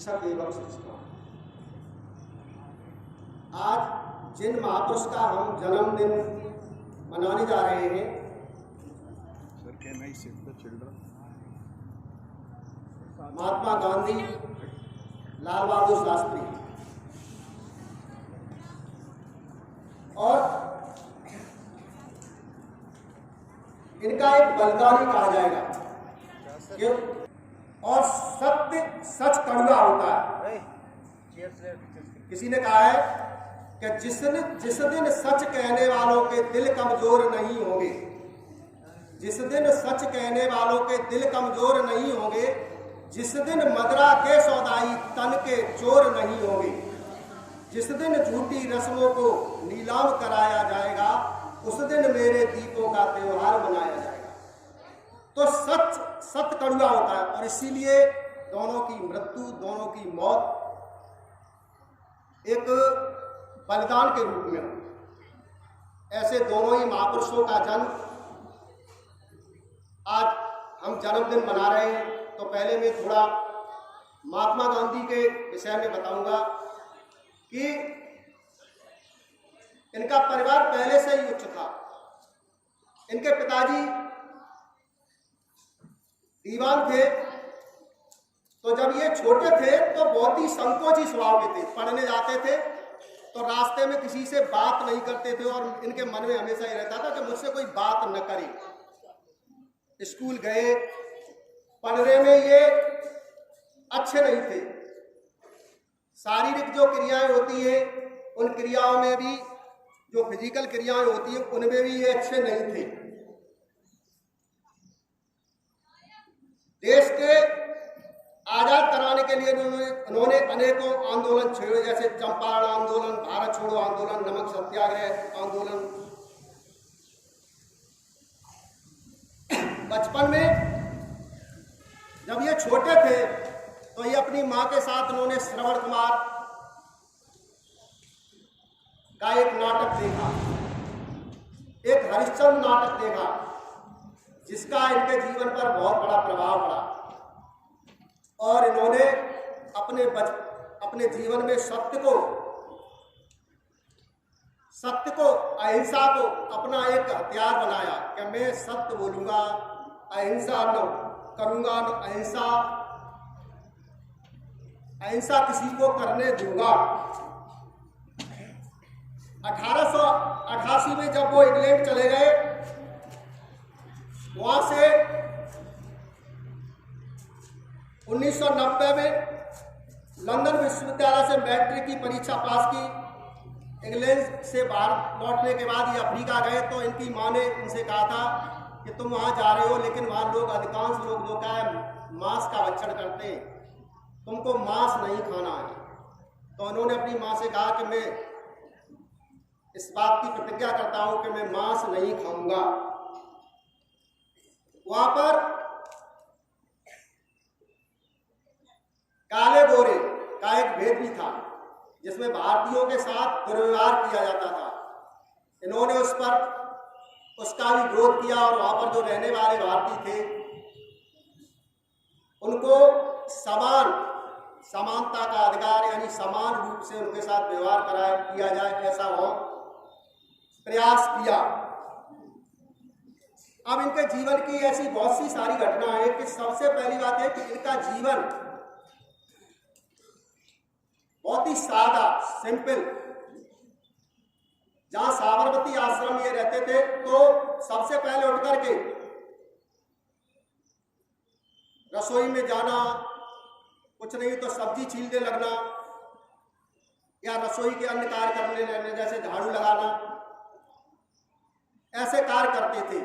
शिक्षक एवं शिक्षिका। आज जिन महापुरुष का हम जन्मदिन मनाने जा रहे हैं, महात्मा गांधी, लाल बहादुर शास्त्री और इनका एक बलिदानी कहा जाएगा। क्यों? और सत्य सच कड़वा होता है। किसी ने कहा है कि जिस दिन सच कहने वालों के दिल कमजोर नहीं होंगे, जिस दिन सच कहने वालों के दिल कमजोर नहीं होंगे, जिस दिन मदरा के सौदाई तन के चोर नहीं होंगे, जिस दिन झूठी रस्मों को नीलाम कराया जाएगा, उस दिन मेरे दीपों का त्योहार मनाया जाएगा। तो सत्य कड़वा होता है और इसीलिए दोनों की मृत्यु, दोनों की मौत एक बलिदान के रूप में हो। ऐसे दोनों ही महापुरुषों का जन्म आज हम जन्मदिन मना रहे हैं। तो पहले मैं थोड़ा महात्मा गांधी के विषय में बताऊंगा कि इनका परिवार पहले से ही उच्च था। इनके पिताजी दीवान थे, तो जब ये छोटे थे तो बहुत ही संकोची स्वभाव के थे। पढ़ने जाते थे तो रास्ते में किसी से बात नहीं करते थे और इनके मन में हमेशा ये रहता था कि मुझसे कोई बात न करे। स्कूल गए, पढ़ने में ये अच्छे नहीं थे। शारीरिक जो क्रियाएं होती है उन क्रियाओं में भी, जो फिजिकल क्रियाएं होती हैं उनमें भी ये अच्छे नहीं थे। देश के आजाद कराने के लिए उन्होंने अनेकों आंदोलन छेड़े, जैसे चंपारण आंदोलन, भारत छोड़ो आंदोलन, नमक सत्याग्रह आंदोलन। बचपन में जब ये छोटे थे तो ये अपनी मां के साथ उन्होंने श्रवण कुमार का एक नाटक देखा, एक हरिश्चंद्र नाटक देखा, जिसका इनके जीवन पर बहुत बड़ा प्रभाव पड़ा और इन्होंने अपने जीवन में सत्य को, अहिंसा को अपना एक हथियार बनाया कि मैं सत्य बोलूंगा, अहिंसा न करूंगा, न अहिंसा किसी को करने दूंगा। 1888 में जब वो इंग्लैंड चले गए, वहां से 1990 में लंदन विश्वविद्यालय से मैट्रिक की परीक्षा पास की। इंग्लैंड से बाहर लौटने के बाद ये अफ्रीका गए तो इनकी मां ने इनसे कहा था कि तुम वहां जा रहे हो, लेकिन वहां लोग, अधिकांश लोग जो क्या है मांस का भक्षण करते हैं, तुमको मांस नहीं खाना है। तो उन्होंने अपनी मां से कहा कि मैं इस बात की प्रतिज्ञा करता हूं कि मैं मांस नहीं खाऊंगा। वहां पर काले गोरे का एक भेद भी था, जिसमें भारतीयों के साथ दुर्व्यवहार किया जाता था। इन्होंने उसका भी विरोध किया और वहां पर जो रहने वाले भारतीय थे उनको समानता का अधिकार, यानी समान रूप से उनके साथ व्यवहार किया जाए, ऐसा वो प्रयास किया। अब इनके जीवन की ऐसी बहुत सी सारी घटना है कि सबसे पहली बात है कि इनका जीवन बहुत ही सादा, सिंपल। जहां साबरमती आश्रम ये रहते थे तो सबसे पहले उठ करके रसोई में जाना, कुछ नहीं तो सब्जी छीलने लगना या रसोई के अन्य कार्य करने लगने, जैसे झाड़ू लगाना, ऐसे कार्य करते थे।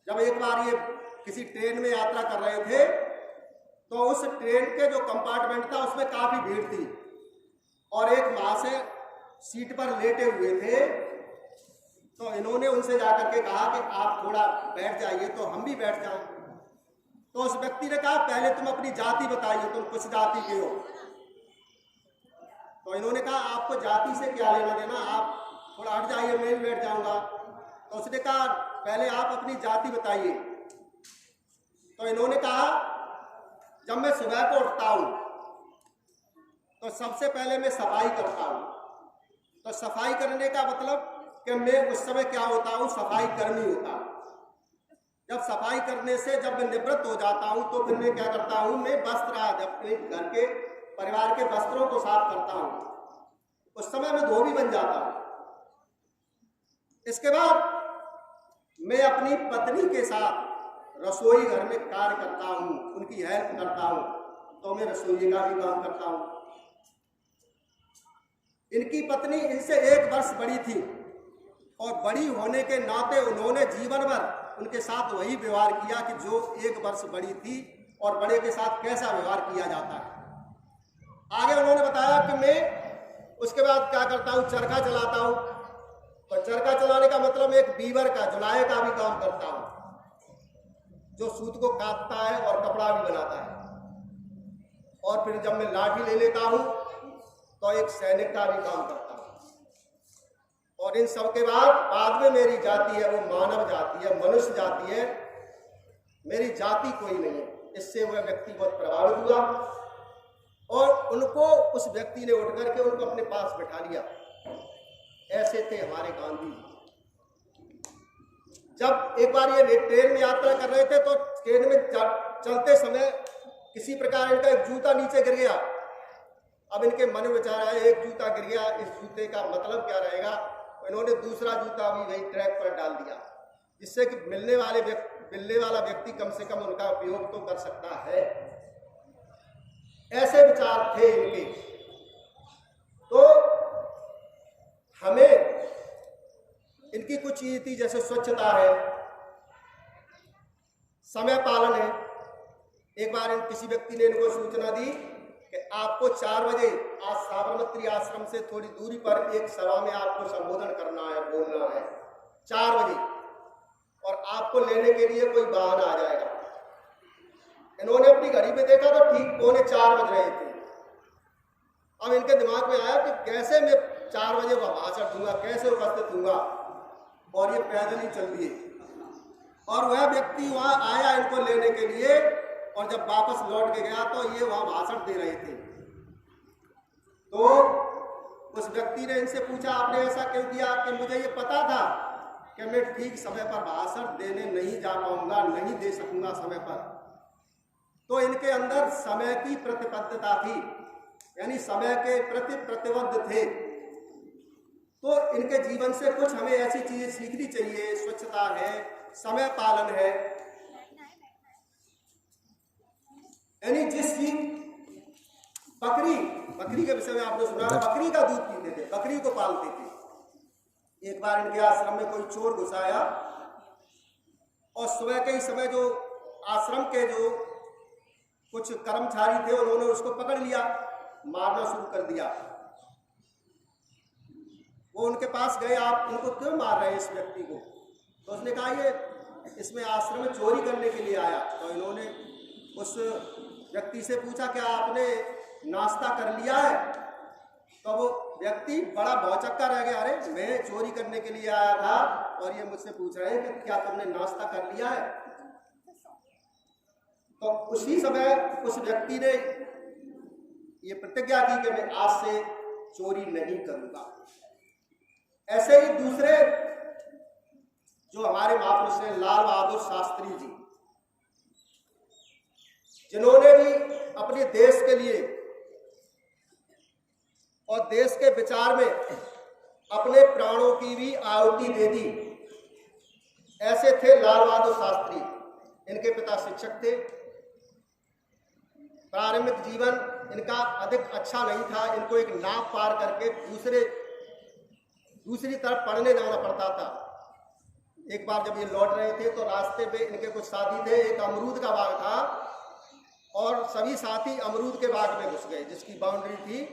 जब एक बार ये किसी ट्रेन में यात्रा कर रहे थे तो उस ट्रेन के जो कंपार्टमेंट था उसमें काफी भीड़ थी और एक महाशय सीट पर लेटे हुए थे। तो इन्होंने उनसे जाकर के कहा कि आप थोड़ा बैठ जाइए, तो हम भी बैठ जाएं। तो उस व्यक्ति ने कहा पहले तुम अपनी जाति बताइए, तुम किस जाति के हो। तो इन्होंने कहा आपको जाति से क्या लेना देना, आप थोड़ा हट जाइए, मैं भी बैठ जाऊंगा। तो उसने कहा पहले आप अपनी जाति बताइए। तो इन्होंने कहा जब मैं सुबह को उठता हूं तो सबसे पहले मैं सफाई करता हूँ। तो सफाई करने का मतलब कि मैं उस समय क्या होता हूँ, सफाई कर्मी होता हूँ। जब सफाई करने से जब मैं निवृत्त हो जाता हूँ तो फिर मैं क्या करता हूँ, मैं वस्त्र आदि अपने घर के परिवार के वस्त्रों को साफ करता हूँ। उस समय मैं धोबी बन जाता हूँ। इसके बाद मैं अपनी पत्नी के साथ रसोई घर में कार्य करता हूँ, उनकी हेल्प करता हूँ। तो मैं रसोई का भी काम करता हूँ। इनकी पत्नी इनसे 1 वर्ष बड़ी थी और बड़ी होने के नाते उन्होंने जीवन भर उनके साथ वही व्यवहार किया कि जो 1 वर्ष बड़ी थी और बड़े के साथ कैसा व्यवहार किया जाता है। आगे उन्होंने बताया कि मैं उसके बाद क्या करता हूँ, चरखा चलाता हूँ। और चरखा चलाने का मतलब एक बीवर का, जुलाई का भी काम करता हूँ, जो सूत को काटता है और कपड़ा भी बनाता है। और फिर जब मैं लाठी ले लेता हूँ तो एक सैनिक का भी काम करता हूँ। और इन सब के बाद में मेरी जाति है वो मानव जाति है, मनुष्य जाति है, मेरी जाति कोई नहीं है। इससे वह व्यक्ति बहुत प्रभावित हुआ और उनको, उस व्यक्ति ने उठ करके उनको अपने पास बैठा लिया। ऐसे थे हमारे गांधी जी। जब एक बार ये ट्रेन में यात्रा कर रहे थे तो ट्रेन में चलते समय किसी प्रकार इनका एक जूता नीचे गिर गया। अब इनके मन में विचार आया, एक जूता गिर गया, इस जूते का मतलब क्या रहेगा। इन्होंने दूसरा जूता भी वही ट्रैक पर डाल दिया, जिससे कि मिलने वाला व्यक्ति कम से कम उनका उपयोग तो कर सकता है। ऐसे विचार थे इनके। तो हमें इनकी कुछ चीज थी, जैसे स्वच्छता है, समय पालन है। एक बार किसी व्यक्ति ने इनको सूचना दी कि आपको 4 बजे आज साबरमती आश्रम से थोड़ी दूरी पर एक सभा में आपको संबोधन करना है, बोलना है 4 बजे, और आपको लेने के लिए कोई वाहन आ जाएगा। इन्होंने अपनी घड़ी पे देखा तो ठीक 3:45 बज रहे थे। अब इनके दिमाग में आया कि कैसे मैं 4 बजे वह भाषण दूंगा, कैसे उपस्थित दूंगा, और ये पैदल ही चल दिए। और वह व्यक्ति वहां आया इनको लेने के लिए, और जब वापस लौट के गया तो ये वहां भाषण दे रहे थे। तो उस व्यक्ति ने इनसे पूछा, आपने ऐसा क्यों किया? कि मुझे ये पता था कि मैं ठीक समय पर भाषण देने नहीं जा पाऊंगा, नहीं दे सकूंगा समय पर। तो इनके अंदर समय की प्रतिबद्धता थी, यानी समय के प्रति प्रतिबद्ध थे। तो इनके जीवन से कुछ हमें ऐसी चीजें सीखनी चाहिए। स्वच्छता है, समय पालन है, यानी जिस चीज बकरी के विषय में आपने सुना, बकरी का दूध पीते थे, बकरी को पालते थे। एक बार इनके आश्रम में कोई चोर घुस आया और सुबह के ही समय जो आश्रम के जो कुछ कर्मचारी थे उन्होंने उसको पकड़ लिया, मारना शुरू कर दिया। वो उनके पास गए, आप इनको क्यों मार रहे हैं इस व्यक्ति को? तो उसने कहा ये इसमें आश्रम में चोरी करने के लिए आया। तो इन्होंने उस व्यक्ति से पूछा, क्या आपने नाश्ता कर लिया है? तो वो व्यक्ति बड़ा भौचक्का रह गया, अरे मैं चोरी करने के लिए आया था और ये मुझसे पूछ रहे हैं कि क्या तुमने नाश्ता कर लिया है? तो उसी समय उस व्यक्ति ने ये प्रतिज्ञा की कि मैं आज से चोरी नहीं करूंगा। ऐसे ही दूसरे जो हमारे महापुरुष हैं, लाल बहादुर शास्त्री जी, जिन्होंने भी अपने देश के लिए और देश के विचार में अपने प्राणों की भी आहुति दे दी। ऐसे थे लाल बहादुर शास्त्री। इनके पिता शिक्षक थे। प्रारंभिक जीवन इनका अधिक अच्छा नहीं था। इनको एक नाव पार करके दूसरी तरफ पढ़ने जाना पड़ता था। एक बार जब ये लौट रहे थे तो रास्ते पे इनके कुछ साथी थे, एक अमरूद का बाग था और सभी साथी अमरूद के बाग में घुस गए जिसकी बाउंड्री थी।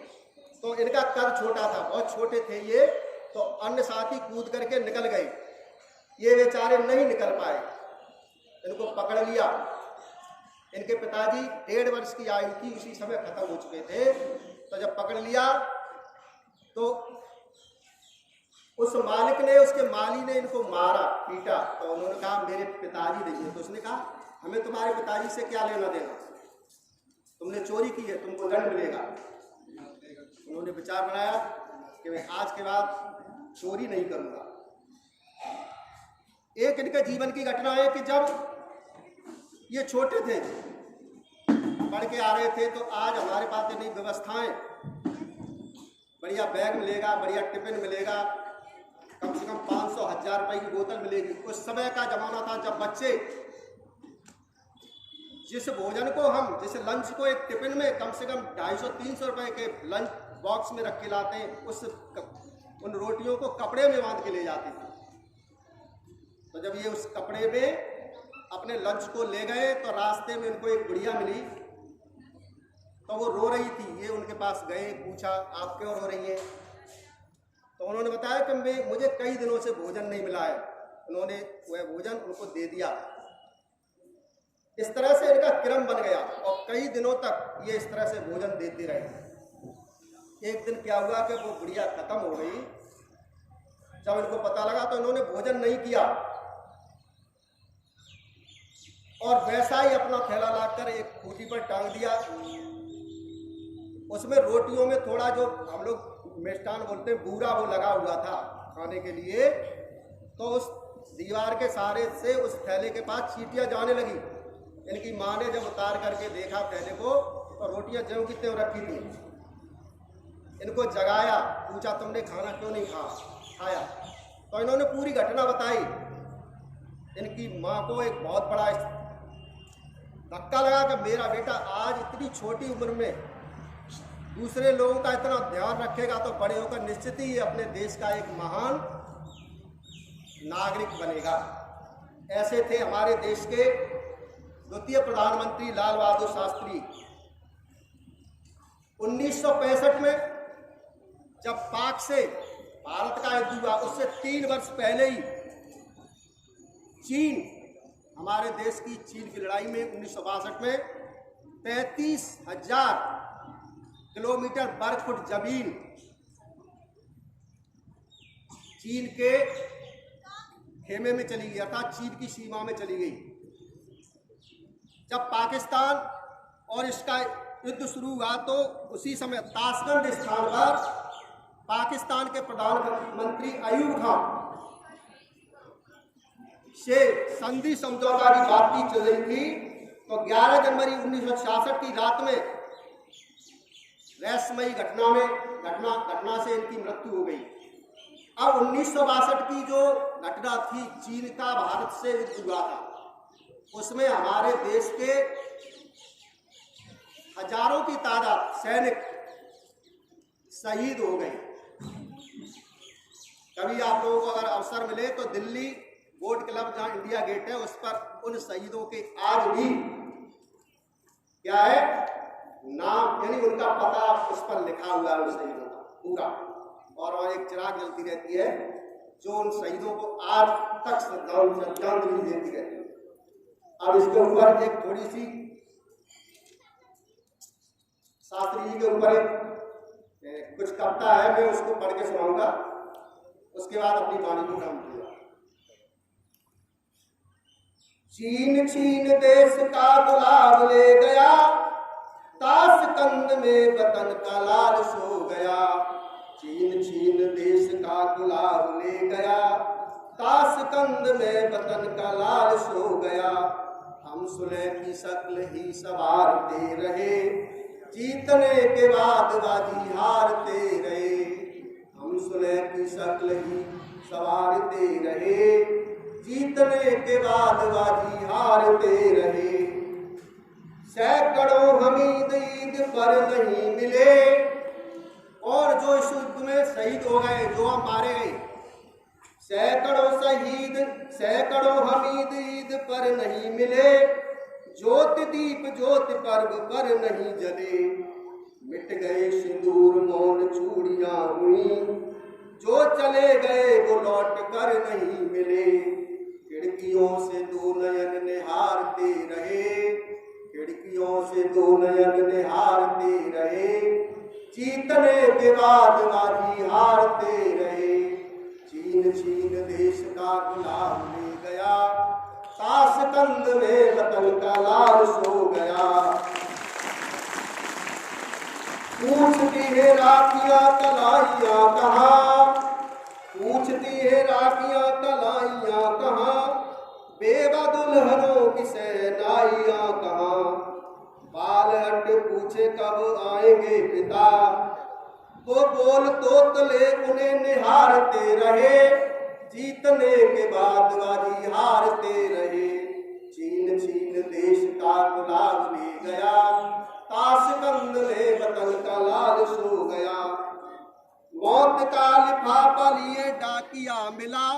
तो इनका कद छोटा था, बहुत छोटे थे ये, तो अन्य साथी कूद करके निकल गए। ये बेचारे नहीं निकल पाए, इनको पकड़ लिया। इनके पिताजी 1.5 वर्ष की आयु थी, उसी समय खत्म हो चुके थे। तो जब पकड़ लिया तो उस मालिक ने, उसके माली ने इनको मारा, पीटा। तो उन्होंने कहा मेरे पिताजी नहीं है। तो उसने कहा हमें तुम्हारे पिताजी से क्या लेना देना, तुमने चोरी की है, तुमको दंड मिलेगा। उन्होंने विचार बनाया कि मैं आज के बाद चोरी नहीं करूंगा। एक इनके जीवन की घटना है कि जब ये छोटे थे, पढ़ के आ रहे थे, तो आज हमारे पास इतनी व्यवस्थाएं, बढ़िया बैग मिलेगा, बढ़िया टिफिन मिलेगा, कम से कम 500-1000 रुपए की बोतल मिलेगी। उस समय का जमाना था जब बच्चे जिस भोजन को हम, जिस लंच को एक टिफिन में कम से कम 250-300 रुपए के लंच बॉक्स में रख के लाते हैं, उन रोटियों को कपड़े में बांध के ले जाते थे। तो जब ये उस कपड़े में अपने लंच को ले गए तो रास्ते में उनको एक बुढ़िया मिली, तो वो रो रही थी। ये उनके पास गए, पूछा आप क्यों रो रही हैं? तो उन्होंने बताया कि मुझे कई दिनों से भोजन नहीं मिला है। उन्होंने वह भोजन उनको दे दिया। इस तरह से इनका क्रम बन गया और कई दिनों तक ये इस तरह से भोजन देते रहे। एक दिन क्या हुआ कि वो बुढ़िया खत्म हो गई। जब इनको पता लगा तो इन्होंने भोजन नहीं किया और वैसा ही अपना थैला लाकर एक खूंटी पर टांग दिया। उसमें रोटियों में थोड़ा जो हम लोग मिष्ठान बोलते हैं बूरा, वो लगा हुआ था खाने के लिए। तो उस दीवार के सहारे से उस थैले के पास चींटियां जाने लगी। इनकी माँ ने जब उतार करके देखा थैले को तो रोटियां ज्यों की त्यों रखी थी। इनको जगाया, पूछा तुमने खाना क्यों नहीं खाया? तो इन्होंने पूरी घटना बताई। इनकी माँ को एक बहुत बड़ा धक्का लगा कि मेरा बेटा आज इतनी छोटी उम्र में दूसरे लोगों का इतना ध्यान रखेगा तो बड़े होकर निश्चित ही अपने देश का एक महान नागरिक बनेगा। ऐसे थे हमारे देश के द्वितीय प्रधानमंत्री लाल बहादुर शास्त्री। 1965 में जब पाक से भारत का युद्ध हुआ, उससे 3 वर्ष पहले ही चीन, हमारे देश की चीन की लड़ाई में 1962 में 33,000 किलोमीटर वर्ग फुट जमीन चीन के खेमे में चली गई, अर्थात चीन की सीमा में चली गई। जब पाकिस्तान और इसका युद्ध शुरू हुआ तो उसी समय ताशकंद स्थान पर पाकिस्तान के प्रधानमंत्री अयूब खान से संधि समझौता की बातचीत चल रही थी। तो 11 जनवरी 1966 की रात में रहस्यमयी घटना से इनकी मृत्यु हो गई। अब 1962 की जो घटना थी, चीन का भारत से युद्ध हुआ था, उसमें हमारे देश के हजारों की तादाद सैनिक शहीद हो गए। कभी आप लोगों को अगर अवसर मिले तो दिल्ली बोट क्लब जहां इंडिया गेट है, उस पर उन शहीदों के आज भी क्या है नाम, यानी उनका पता उस पर लिखा हुआ है उन शहीदों का पूरा, और वहां एक चिराग जलती रहती है जो उन शहीदों को आज तक श्रद्धांजलि देती रहती है। अब इसके ऊपर एक थोड़ी सी शास्त्री जी के ऊपर एक कुछ कविता है, मैं उसको पढ़ के सुनाऊंगा, उसके बाद अपनी वाणी को खत्म करूंगा। चीन छीन देश का गुलाब ले गया, ताशकंद में वतन का लाल सो गया। चीन छीन देश का गुलाब ले गया, ताशकंद में वतन का लाल सो गया। हम सुलह की शक्ल ही सवारते रहे, जीतने के बाद बाजी हारते रहे। हम सुलह की शक्ल ही सवारते रहे, जीतने के बाद बाजी हारते रहे। सैकड़ों हमीद ईद पर नहीं मिले, और जो इस युद्ध में शहीद हो गए, जो हम मारे गए, सैकड़ों हमीद ईद पर नहीं मिले। ज्योति दीप ज्योति पर्व पर नहीं जले, मिट गए सिंदूर मौन चूड़ियां हुई। जो चले गए वो लौट कर नहीं मिले। खिड़कियों से दो नयन निहारते रहे, खिड़कियों से दो नयन निहारते रहे। जीतने के बाद बाजी हारते रहे। चीन छीन देश का गुलाम ले गया, ताशकंद में वतन का लाल सो गया। पूछती है राखियां कलाइयां कहाँ, पूछती है राखियां कलाइयां कहाँ, बेवा दुल्हनों की सेनाइयां कहाँ। बालहट पूछे कब आएंगे पिता, तो बोल तोतले उन्हें निहारते रहे, जीतने के बाद बाजी हारते रहे। चीन चीन देश का गुलाब ले गया, ताशकंद में वतन का लाल सो गया। मौत का लिफाफा लिए डाकिया मिला,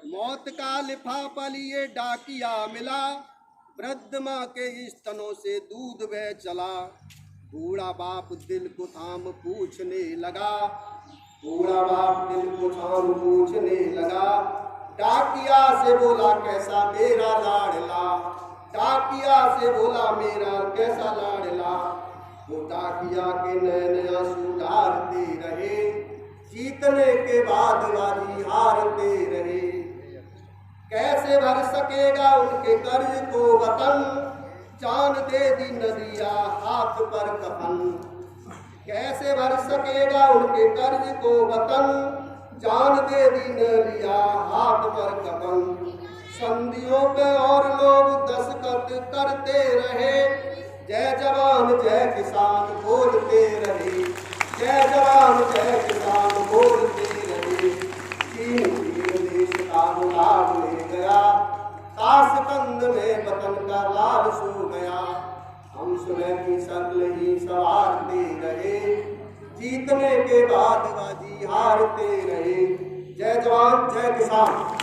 मौत का लिफाफा लिए डाकिया मिला, वृद्ध माँ के स्तनों से दूध बह चला। बूढ़ा बाप दिल को थाम पूछने लगा, बूढ़ा बाप दिल को थाम पूछने लगा। डाकिया से बोला कैसा मेरा लाडला, डाकिया से बोला मेरा कैसा लाडला। वो डाकिया के नैन आंसू ढारते रहे, जीतने के बाद बाजी हारते रहे। कैसे भर सकेगा उनके कर्ज को वतन, जान दे दी नदिया हाथ पर कफन। कैसे भर सकेगा उनके कर्ज को वतन, जान दे दी नदिया हाथ पर कफन। संधियों पे और लोग दस्तखत करते रहे, जय जवान जय किसान बोलते रहे, जय जवान जय किसान बोलते रहे। चीन चीन देश का गुलाब ले गया, ताशकंद में वतन का लाल सो गया। हम सुबह की शक्ल ही संवारते रहे, जीतने के बाद बाजी हारते रहे। जय जवान जय किसान।